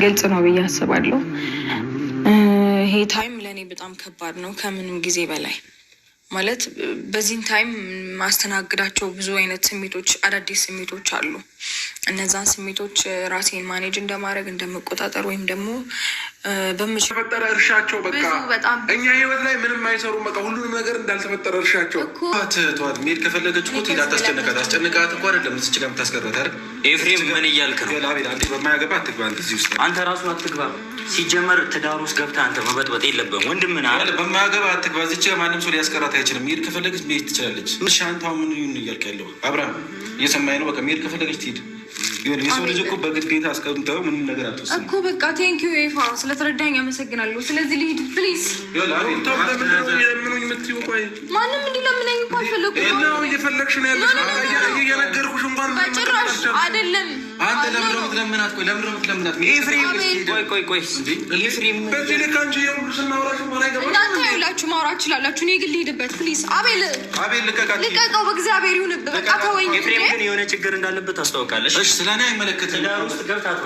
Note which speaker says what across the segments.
Speaker 1: ግልጽ ነው ብዬ አስባለሁ። ይሄ ታይም ለእኔ በጣም ከባድ ነው ከምንም ጊዜ በላይ ማለት በዚህን ታይም ማስተናግዳቸው ብዙ አይነት ስሜቶች፣ አዳዲስ ስሜቶች አሉ። እነዛን ስሜቶች ራሴን ማኔጅ እንደማድረግ እንደመቆጣጠር ወይም ደግሞ
Speaker 2: በምፈጠረ እርሻቸው በጣም እኛ ህይወት ላይ ምንም አይሰሩም። በቃ ሁሉንም ነገር እንዳልተፈጠረ እርሻቸው ተዋት። መሄድ ከፈለገች እኮ ትሄድ። አታስጨንቃት። አስጨንቃት እኮ አይደለም እዚች ጋር የምታስቀረት አይደል? ኤፍሬም ምን እያልክ ነው? አንተ በማያገባ አትግባ። አንተ እዚህ ውስጥ አንተ ራሱ አትግባ። ሲጀመር ትዳር ውስጥ ገብተህ አንተ መበጥበጥ የለብህም። ወንድም ና በማያገባ አትግባ። እዚች ጋር ማንም ሰው ሊያስቀራት አይችልም። መሄድ ከፈለገች መሄድ ትችላለች። እሺ አንተ አሁን ምን ይሁን እያልክ ያለው? አብርሃም እየሰማኸኝ ነው? በቃ መሄድ ከፈለገች ትሄድ። የሰው ልጅ እኮ በግዴታ አስቀምጠው ምንም ነገር አትወስንም
Speaker 1: እኮ። በቃ ቴንኪዩ ኤፋ፣ ስለተረዳኝ አመሰግናለሁ። ስለዚህ ልሂድ ፕሊዝ። ማንም እንዲለምነኝ እኮ አልፈለኩም። እየፈለግሽ ነው ያለሽ። እየነገርኩሽ እንኳን በጭራሽ አይደለም። አንተ ለምን ምትለምናት? ቆይ ለምን ምትለምናት? ኤፍሬም ቆይ ኤፍሬም በዚህ ልክ አንቺ የሁሉ ስናወራሽ ማን አይገባም። እናንተ ይኸውላችሁ ማውራት ትችላላችሁ። እኔ ግን ልሂድበት ፕሊዝ። አቤል ልቀቀው፣ በእግዚአብሔር ይሁንብህ። በቃ ተወኝ። ኤፍሬም ግን የሆነ ችግር እንዳለበት ታስታውቃለች። እሺ ስለኔ አይመለከትም።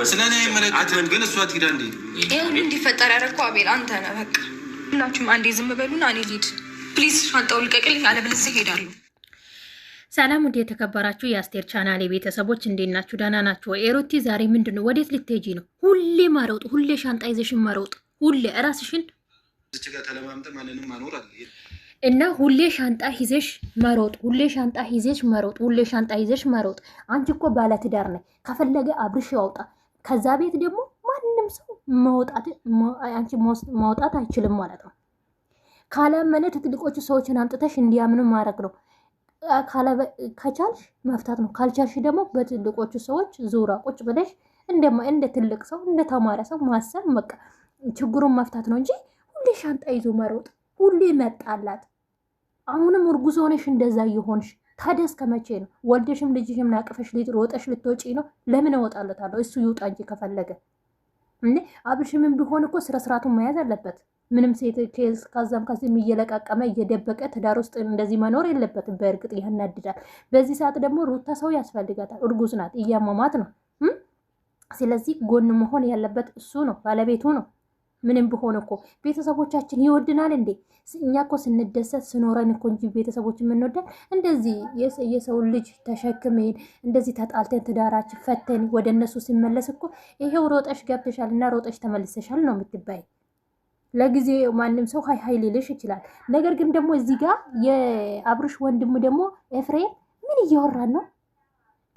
Speaker 1: ስለኔ አይመለከትም። ግን እሷ ትሄዳ እንዴ? ይሄ ሁሉ እንዲፈጠር ያደረኩ አቤል አንተ ነህ። በቃ ሁላችሁም አንዴ ዝም በሉና እኔ ልሂድ ፕሊዝ። ሻንጣው ልቀቅልኝ፣ አለበለዚያ እሄዳለሁ።
Speaker 3: ሰላም ወደ የተከበራችሁ የአስቴር ቻናል ቤተሰቦች እንዴት ናችሁ? ደህና ናችሁ? ኤሮቲ ዛሬ ምንድን ነው? ወዴት ልትሄጂ ነው? ሁሌ ማሮጥ፣ ሁሌ ሻንጣ ይዘሽን መሮጥ፣ ሁሌ እራስሽን
Speaker 2: ተለማምጠ ማንንም ማኖር አለ
Speaker 3: እና ሁሌ ሻንጣ ይዘሽ መሮጥ፣ ሁሌ ሻንጣ ይዘሽ መሮጥ፣ ሁሌ ሻንጣ ይዘሽ መሮጥ። አንቺ እኮ ባለትዳር ነሽ። ከፈለገ አብርሽ ያውጣ። ከዛ ቤት ደግሞ ማንም ሰው አንቺ መውጣት አይችልም ማለት ነው። ካላመነ ትልቆቹ ሰዎችን አምጥተሽ እንዲያምኑ ማድረግ ነው። ከቻልሽ መፍታት ነው። ካልቻልሽ ደግሞ በትልቆቹ ሰዎች ዙራ ቁጭ ብለሽ እንደ ትልቅ ሰው እንደ ተማረ ሰው ማሰብ በቃ ችግሩን መፍታት ነው እንጂ ሁሌ ሻንጣ ይዞ መሮጥ፣ ሁሌ መጣላት። አሁንም እርጉዝ ሆነሽ እንደዛ እየሆንሽ ታዲያ እስከ መቼ ነው? ወልደሽም ልጅሽም ናቅፈሽ ሮጠሽ ልትወጪ ነው? ለምን እወጣለታለሁ? እሱ ይውጣ እንጂ ከፈለገ እንዴ። አብርሽምን ቢሆን እኮ ስነ ስርዓቱን መያዝ አለበት። ምንም ሴት ከዛም ከዚህም እየለቃቀመ እየደበቀ ትዳር ውስጥ እንደዚህ መኖር የለበትም። በእርግጥ ያናድዳል። በዚህ ሰዓት ደግሞ ሩታ ሰው ያስፈልጋታል። እርጉዝ ናት፣ እያመማት ነው። ስለዚህ ጎን መሆን ያለበት እሱ ነው፣ ባለቤቱ ነው። ምንም ቢሆን እኮ ቤተሰቦቻችን ይወድናል እንዴ? እኛ እኮ ስንደሰት ስኖረን እኮ እንጂ ቤተሰቦች የምንወደን እንደዚህ የሰው ልጅ ተሸክመን እንደዚህ ተጣልተን ትዳራችን ፈተን ወደ እነሱ ሲመለስ እኮ ይሄው ሮጠሽ ገብተሻል እና ሮጠሽ ተመልሰሻል ነው የምትባይ። ለጊዜ ማንም ሰው ሀይ ሊልሽ ይችላል። ነገር ግን ደግሞ እዚህ ጋር የአብርሽ ወንድሙ ደግሞ ኤፍሬም ምን እያወራን ነው?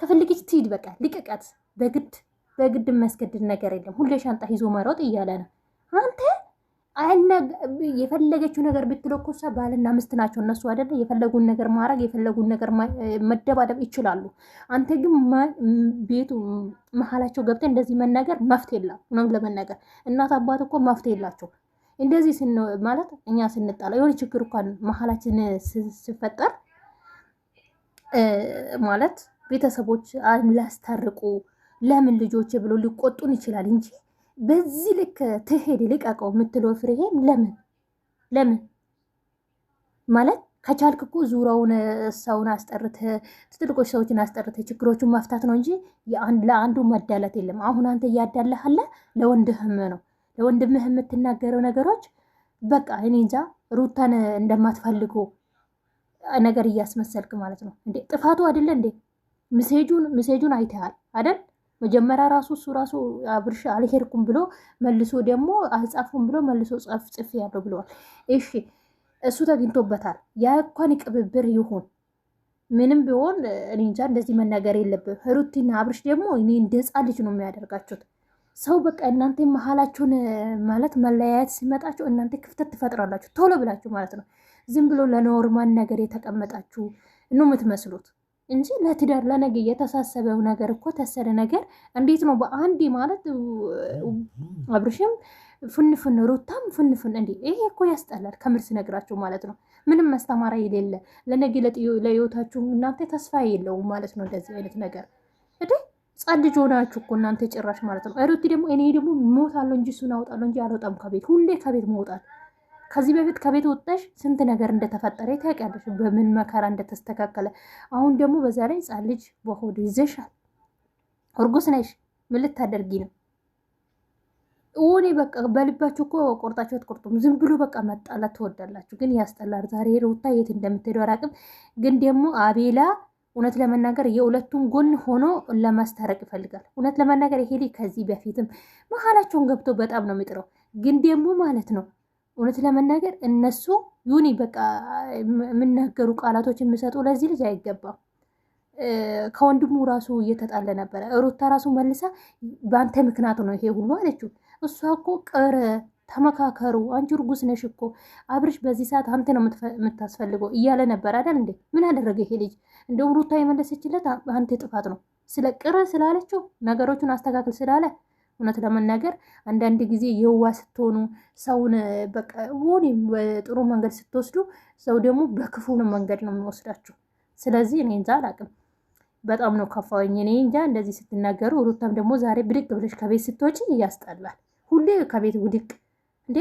Speaker 3: ከፈልግሽ ትሂድ፣ በቃ ልቀቃት። በግድ መስገድድ ነገር የለም። ሁሌ ሻንጣ ይዞ መሮጥ እያለ ነው። አንተ የፈለገችው ነገር ብትለኮሳ ባልና ምስት ናቸው እነሱ አይደለ? የፈለጉን ነገር ማድረግ የፈለጉን ነገር መደባደብ ይችላሉ። አንተ ግን ቤቱ መሀላቸው ገብተ እንደዚህ መናገር መፍትሄ የለም ነው ለመናገር። እናት አባት እኮ መፍትሄ የላቸው። እንደዚህ ማለት እኛ ስንጣላ የሆነ ችግር እንኳን መሀላችን ሲፈጠር ማለት ቤተሰቦች ላስታርቁ ለምን ልጆች ብሎ ሊቆጡን ይችላል እንጂ በዚህ ልክ ትሄድ ልቀቀው የምትለው ፍሬም ለምን ማለት ከቻልክ እኮ ዙራውን ሰውን አስጠርተህ ትልቆች ሰዎችን አስጠርተህ ችግሮቹን መፍታት ነው እንጂ ለአንዱ መዳላት የለም። አሁን አንተ እያዳላህለ ለወንድህም ነው። ለወንድምህ የምትናገረው ነገሮች በቃ እኔ እንጃ ሩታን እንደማትፈልገው ነገር እያስመሰልክ ማለት ነው እንዴ። ጥፋቱ አይደለ እንዴ? ሜሴጁን አይተሃል አይደል? መጀመሪያ እሱ ራሱ አብርሽ አልሄድኩም ብሎ መልሶ ደግሞ አልጻፉም ብሎ መልሶ ጽፍ ያለው ብለዋል። እሺ እሱ ተገኝቶበታል። ያ እንኳን ቅብብር ይሁን ምንም ቢሆን እኔ እንጃ እንደዚህ መናገር የለብህ። ሩቲና አብርሽ ደግሞ እኔ እንደ ሕፃን ልጅ ነው የሚያደርጋችሁት። ሰው በቃ እናንተ መሀላችሁን ማለት መለያየት ሲመጣችሁ እናንተ ክፍተት ትፈጥራላችሁ ቶሎ ብላችሁ ማለት ነው። ዝም ብሎ ለኖርማል ነገር የተቀመጣችሁ ነው የምትመስሉት እንጂ ለትዳር ለነገ የተሳሰበው ነገር እኮ ተሰለ ነገር እንዴት ነው በአንዴ ማለት አብርሽም ፍንፍን ሩታም ፍንፍን እንዴ! ይሄ እኮ ያስጠላል ከምር ስነግራችሁ ማለት ነው። ምንም ማስተማራ የሌለ ለነገ ለህይወታችሁ እናንተ ተስፋ የለውም ማለት ነው። እንደዚህ አይነት ነገር እዴ ጻድጅ ሆናችሁ እኮ እናንተ ጭራሽ ማለት ነው። ሩቲ ደግሞ እኔ ደግሞ ሞታለሁ እንጂ እሱን አውጣለሁ እንጂ አልወጣም ከቤት። ሁሌ ከቤት መውጣት። ከዚህ በፊት ከቤት ወጣሽ ስንት ነገር እንደተፈጠረ ታውቂያለሽ፣ በምን መከራ እንደተስተካከለ። አሁን ደግሞ በዛ ላይ ጻን ልጅ በሆድ ይዘሻል፣ እርጉዝ ነሽ። ምን ልታደርጊ ነው? ወኔ በቃ በልባችሁ እኮ ቆርጣችሁ አትቆርጡም። ዝም ብሎ በቃ መጣላት ትወዳላችሁ፣ ግን ያስጠላል። ዛሬ ሩታ የት እንደምትሄደው አላውቅም። ግን ደግሞ አቤላ እውነት ለመናገር የሁለቱም ጎን ሆኖ ለማስታረቅ ይፈልጋል። እውነት ለመናገር ይሄ ልጅ ከዚህ በፊትም መሀላቸውን ገብቶ በጣም ነው የሚጥረው። ግን ደግሞ ማለት ነው እውነት ለመናገር እነሱ ዩኒ በቃ የምናገሩ ቃላቶች የሚሰጡ ለዚህ ልጅ አይገባም። ከወንድሙ ራሱ እየተጣለ ነበረ። ሩታ ራሱ መልሳ በአንተ ምክንያት ነው ይሄ ሁሉ አለችው። እሷ እኮ ቅር ተመካከሩ፣ አንቺ እርጉዝ ነሽ እኮ አብርሽ በዚህ ሰዓት አንተ ነው የምታስፈልገው እያለ ነበር አይደል እንዴ? ምን አደረገ ይሄ ልጅ? እንደውም ሩታ የመለሰችለት አንተ ጥፋት ነው ስለ ቅር ስላለችው ነገሮቹን አስተካክል ስላለ። እውነት ለመናገር አንዳንድ ጊዜ የዋ ስትሆኑ ሰውን በቃ ወኔም ጥሩ መንገድ ስትወስዱ ሰው ደግሞ በክፉ መንገድ ነው የሚወስዳችሁ። ስለዚህ እኔ እንጃ አላቅም፣ በጣም ነው ከፋኝ። እኔ እንጃ እንደዚህ ስትናገሩ። ሩታም ደግሞ ዛሬ ብድቅ ብለሽ ከቤት ስትወጪ ያስጠላል። ሁሌ ከቤት ውድቅ እንዴ!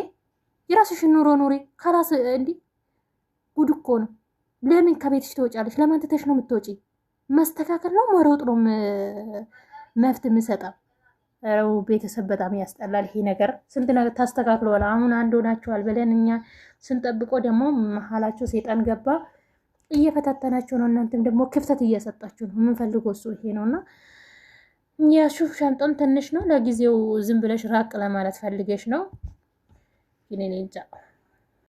Speaker 3: የራስሽን ኑሮ ኑሪ ከራስ እንዲ ጉድ እኮ ነው። ለምን ከቤትሽ ትወጫለሽ? ለማን ትተሽ ነው የምትወጪ? መስተካከል ነው መሮጥ ነው መፍት የምሰጠው። ቤተሰብ በጣም ያስጠላል ይሄ ነገር። ስንት ነገር ታስተካክለዋል። አሁን አንድ ሆናችኋል ብለን እኛ ስንጠብቆ ደግሞ መሀላቸው ሴጣን ገባ፣ እየፈታተናቸው ነው። እናንተም ደግሞ ክፍተት እየሰጣችሁ ነው። የምንፈልገው እሱ ይሄ ነውና ያሹፍ ሻንጦን ትንሽ ነው ለጊዜው ዝም ብለሽ ራቅ ለማለት ፈልገሽ ነው። ግን እኔ እንጃ